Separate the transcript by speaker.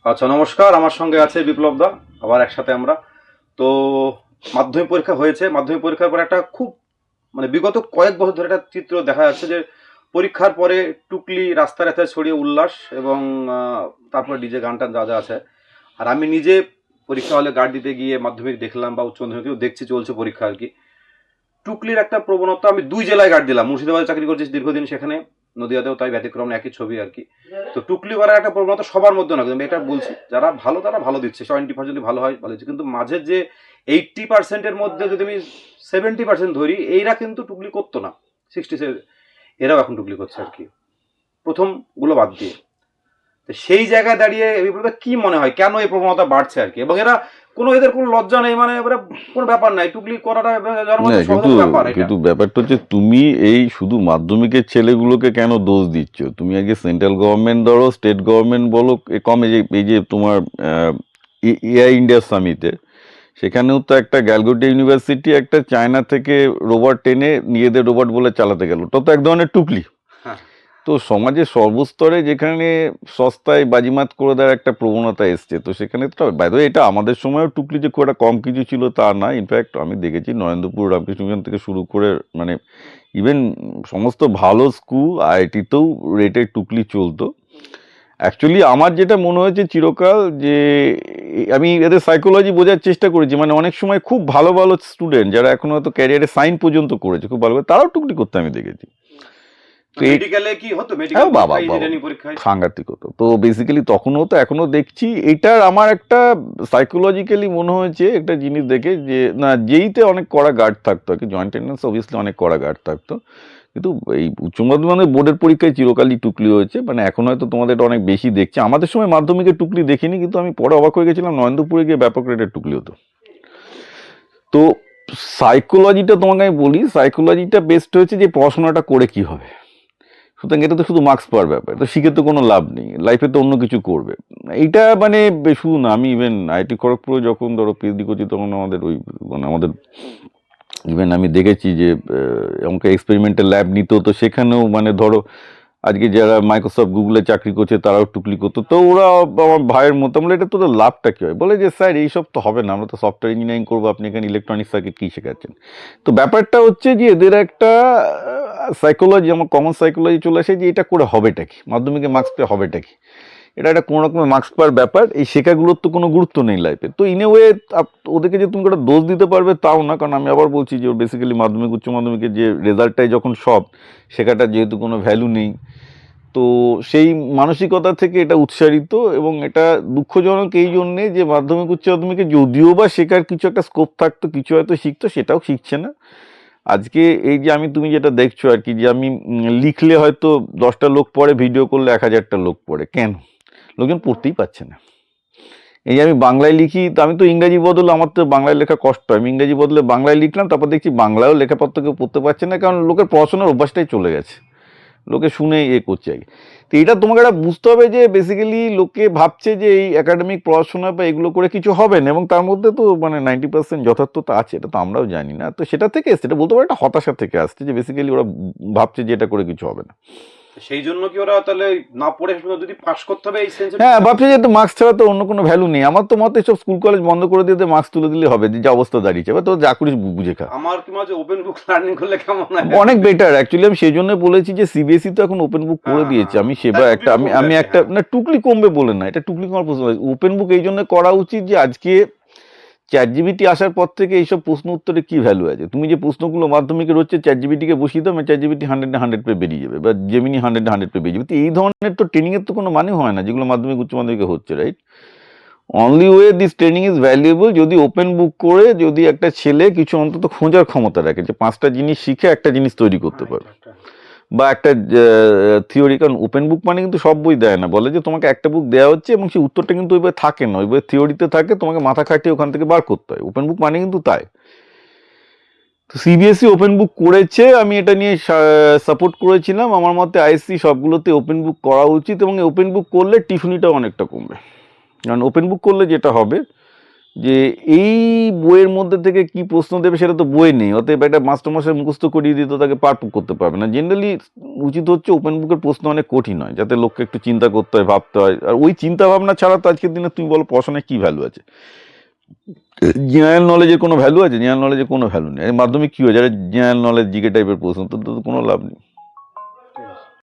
Speaker 1: আচ্ছা, নমস্কার। আমার সঙ্গে আছে বিপ্লব দা। আবার একসাথে আমরা তো মাধ্যমিক পরীক্ষা হয়েছে। মাধ্যমিক পরীক্ষার পর একটা খুব বিগত কয়েক বছর ধরে একটা চিত্র দেখা যাচ্ছে যে পরীক্ষার পরে টুকলি রাস্তায় রাস্তায় ছড়িয়ে উল্লাস এবং তারপরে ডিজে গান টান যা যা আছে। আর আমি নিজে পরীক্ষা হলে গার্ড দিতে গিয়ে মাধ্যমিক দেখলাম বা উচ্চ মাধ্যমিকেও দেখছি চলছে পরীক্ষা আর কি। টুকলির একটা প্রবণতা, আমি দুই জেলায় গার্ড দিলাম, মুর্শিদাবাদে চাকরি করছি দীর্ঘদিন, সেখানে নদিয়াতেও তাই, ব্যতিক্রম না, একই ছবি আর কি। তো টুকলি করার একটা প্রবণতা সবার মধ্যে না, আমি এটা বলছি যারা ভালো তারা ভালো দিচ্ছে, 70% যদি ভালো হয় ভালো দিচ্ছে, কিন্তু মাঝের যে 80%-এর মধ্যে যদি আমি 70% ধরি, এইরা কিন্তু টুকলি করতো না। 67 এরাও এখন টুকলি করছে আর কি, প্রথম গুলো বাদ দিয়ে। তো সেই জায়গায় দাঁড়িয়ে কি মনে হয় কেন এই প্রবণতা বাড়ছে আর কি, এবং এরা এদের কোনো লজ্জা নেই, এবারে কোনো ব্যাপার নাই, টুকলি করাটা
Speaker 2: কিন্তু
Speaker 1: সহজ ব্যাপার এটা।
Speaker 2: কিন্তু ব্যাপারটা হচ্ছে, তুমি এই শুধু মাধ্যমিকের ছেলেগুলোকে কেন দোষ দিচ্ছ? তুমি আগে সেন্ট্রাল গভর্নমেন্ট ধরো, স্টেট গভর্নমেন্ট বলো, এই যে তোমার এআই ইন্ডিয়া সামিটে, সেখানেও তো একটা গ্যালগোটিয়া ইউনিভার্সিটি একটা চায়না থেকে রোবট টেনে নিজেদের রোবট বলে চালাতে গেল, ওটা তো এক ধরনের টুকলি।
Speaker 1: হ্যাঁ,
Speaker 2: তো সমাজের সর্বস্তরে যেখানে সস্তায় বাজিমাত করে দেওয়ার একটা প্রবণতা এসছে, তো সেখানে তো বাইরে এটা আমাদের সময়ও টুকলি যে খুব একটা কম কিছু ছিল তা না। ইনফ্যাক্ট আমি দেখেছি নরেন্দ্রপুর রামকৃষ্ণ মিশন থেকে শুরু করে ইভেন সমস্ত ভালো স্কুল আইআইটিতেও রেটের টুকলি চলতো। অ্যাকচুয়ালি আমার যেটা মনে হয়েছে চিরকাল, যে আমি এদের সাইকোলজি বোঝার চেষ্টা করেছি, অনেক সময় খুব ভালো ভালো স্টুডেন্ট যারা এখন হয়তো ক্যারিয়ারে সাইন পর্যন্ত করেছে খুব ভালো, তারাও টুকলি করতে আমি দেখেছি।
Speaker 1: মেডিকেলে কি হতো,
Speaker 2: হ্যাঁ,
Speaker 1: মেডিকেল
Speaker 2: বাবা
Speaker 1: পরীক্ষা,
Speaker 2: বাবা
Speaker 1: ইঞ্জিনিয়ারিং পরীক্ষায়।
Speaker 2: সাংঘাতিক হতো। তো বেসিক্যালি তখনও হতো, এখনো দেখছি। এটার আমার একটা সাইকোলজিক্যালি মনে হয়েছে একটা জিনিস দেখে, যে না, যেইতে অনেক কড়া গার্ড থাকতো আর কি, জয়েন্ট টেন্ডেন্স অবভিয়াসলি অনেক কড়া গার্ড থাকতো, কিন্তু এই উচ্চ মাধ্যমিক বোর্ডের পরীক্ষায় চিরকালই টুকলি হয়েছে। এখন হয়তো তোমাদের এটা অনেক বেশি দেখছে, আমাদের সময় মাধ্যমিকের টুকলি দেখিনি, কিন্তু আমি পরে অবাক হয়ে গেছিলাম, নরেন্দ্রপুরে গিয়ে ব্যাপক রেটের টুকলি হতো। তো সাইকোলজিটা তোমাকে আমি বলি, সাইকোলজিটা বেস্ট হয়েছে যে পড়াশোনাটা করে কি হবে। সুতরাং এটা তো শুধু মার্কস পাওয়ার ব্যাপার, তো শিখে তো কোনো লাভ নেই, লাইফে তো অন্য কিছু করবে। এইটা শুধু না, আমি ইভেন আইটি খড়গপুরে যখন ধরো পিএইচডি করছি, তখন আমাদের আমাদের ইভেন আমি দেখেছি যে আমাকে এক্সপেরিমেন্টাল ল্যাব নিত, তো সেখানেও ধরো আজকে যারা মাইক্রোসফট গুগলে চাকরি করছে তারাও টুকলি করতো। তো ওরা আমার ভাইয়ের মতো, বলে এটা তোদের লাভটা কী হয়, বলে যে স্যার এইসব তো হবে না, আমরা তো সফটওয়্যার ইঞ্জিনিয়ারিং করবো, আপনি এখানে ইলেকট্রনিক্স সার্কিট কী শেখাচ্ছেন। তো ব্যাপারটা হচ্ছে যে এদের একটা সাইকোলজি, আমার কমন সাইকোলজি চলে আসে যে এটা করে হবেটা কি, মাধ্যমিকে মার্কস পেয়ে হবেটা কি, এটা একটা কোনো রকমের মার্কস পাওয়ার ব্যাপার, এই শেখাগুলোর তো কোনো গুরুত্ব নেই লাইফে। তো ইন এ ওয়ে ওদেরকে যে তুমি একটা দোষ দিতে পারবে তাও না, কারণ আমি আবার বলছি যে বেসিক্যালি মাধ্যমিক উচ্চ মাধ্যমিকের যে রেজাল্টটাই যখন সব, শেখাটার যেহেতু কোনো ভ্যালু নেই, তো সেই মানসিকতা থেকে এটা উৎসারিত। এবং এটা দুঃখজনক এই জন্যে যে মাধ্যমিক উচ্চ মাধ্যমিকে যদিও বা শেখার কিছু একটা স্কোপ থাকতো, কিছু হয়তো শিখতো, সেটাও শিখছে না আজকে। এই যে তুমি যেটা দেখছো আর কি, যে আমি লিখলে হয়তো 10টা লোক পড়ে, ভিডিও করলে 1000টা লোক পড়ে, কেন? লোকজন পড়তেই পারছে না। এই যে আমি বাংলায় লিখি, তো আমি তো ইংরাজি বদলে, আমার তো বাংলায় লেখা কষ্ট হয়, আমি ইংরাজি বদলে বাংলায় লিখলাম, তারপর দেখছি বাংলায়ও লেখাপত্র কেউ পড়তে পারছে না, কারণ লোকের পড়াশোনার অভ্যাসটাই চলে গেছে, লোকে শুনে করছে আগে। তো এটা তোমাকে একটা বুঝতে হবে যে বেসিক্যালি লোকে ভাবছে যে এই একাডেমিক পড়াশোনা বা এগুলো করে কিছু হবে না, এবং তার মধ্যে তো 90% যথার্থতা আছে, এটা তো আমরাও জানি না। তো সেটা থেকে এসছে, এটা বলতে পারো একটা হতাশা থেকে আসছে, যে বেসিক্যালি ওরা ভাবছে যে এটা করে কিছু হবে না।
Speaker 1: সেই জন্য কি ওরা তাহলে না পড়ে যদি পাস করতে হবে এই সেন্সে?
Speaker 2: হ্যাঁ, ভাবছে যে মার্কস ছাড়া তো অন্য কোনো ভ্যালু নেই। আমার তো মতে সব স্কুল কলেজ বন্ধ করে দিয়ে মার্কস তুলে দিলে হবে, যে অবস্থা দাঁড়িয়েছে, এবার তো যা করিস বুঝে খা।
Speaker 1: আমার কি মাঝে ওপেন বুক লার্নিং করলে কেমন হয়?
Speaker 2: অনেক বেটার অ্যাকচুয়ালি। আমি সেই জন্য বলেছি যে সিবিএসই তো এখন ওপেন বুক করে দিয়েছে। আমি সেবার একটা আমি একটা না, টুকলি কমবে বলে না, এটা টুকলি কমার প্রশ্ন। ওপেন বুক এই জন্য করা উচিত যে আজকে চ্যাটজিপিটি আসার পর থেকে এইসব প্রশ্ন উত্তরে কি ভ্যালু আছে। তুমি যে প্রশ্নগুলো মাধ্যমিকের হচ্ছে, চ্যাটজিপিটিকে বসিয়ে দাও, চ্যাটজিপিটি 100 পেয়ে বেরিয়ে যাবে, বা জেমিনি 100 পেয়ে বেরিয়ে যাবে। তো এই ধরনের তো ট্রেনিংয়ের তো কোনো মানে হয় না, যেগুলো মাধ্যমিক উচ্চ মাধ্যমিকে হচ্ছে, right? Only way this training is valuable যদি ওপেন বুক করে, যদি একটা ছেলে কিছু অন্তত খোঁজার ক্ষমতা রাখে, যে 5টা জিনিস শিখে একটা জিনিস তৈরি করতে পারবে, বা একটা থিওরি। কারণ ওপেন বুক কিন্তু সব বই দেয় না, বলে যে তোমাকে একটা বুক দেওয়া হচ্ছে এবং সেই উত্তরটা কিন্তু ওই বই থাকে না, ওই বই থিওরিতে থাকে, তোমাকে মাথা খাটিয়ে ওখান থেকে বার করতে হয়। ওপেন বুক কিন্তু তাই। তো সিবিএসই ওপেন বুক করেছে, আমি এটা নিয়ে সাপোর্ট করেছিলাম। আমার মতে আইএসসি সবগুলোতে ওপেন বুক করা উচিত, এবং ওপেন বুক করলে টিউশনিটাও অনেকটা কমবে। কারণ ওপেন বুক করলে যেটা হবে, যে এই বইয়ের মধ্যে থেকে কি প্রশ্ন দেবে সেটা তো বই নেই, অতএব একটা মাস্টারমশাই মুখস্থ করিয়ে দিত তাকে পার করতে পারবে না। জেনারেলি উচিত হচ্ছে ওপেন বুকের প্রশ্ন অনেক কঠিন হয়, যাতে লোককে একটু চিন্তা করতে হয়, ভাবতে হয়। আর ওই চিন্তা ভাবনা ছাড়া তো আজকের দিনে তুমি বলো পড়াশোনায় কি ভ্যালু আছে? জেনারেল নলেজের কোনো ভ্যালু আছে? জেনারেল নলেজের কোনো ভ্যালু নেই। মাধ্যমিক কি হয়, যারা জেনারেল নলেজ জিকে টাইপের প্রশ্ন, তো কোনো লাভ নেই।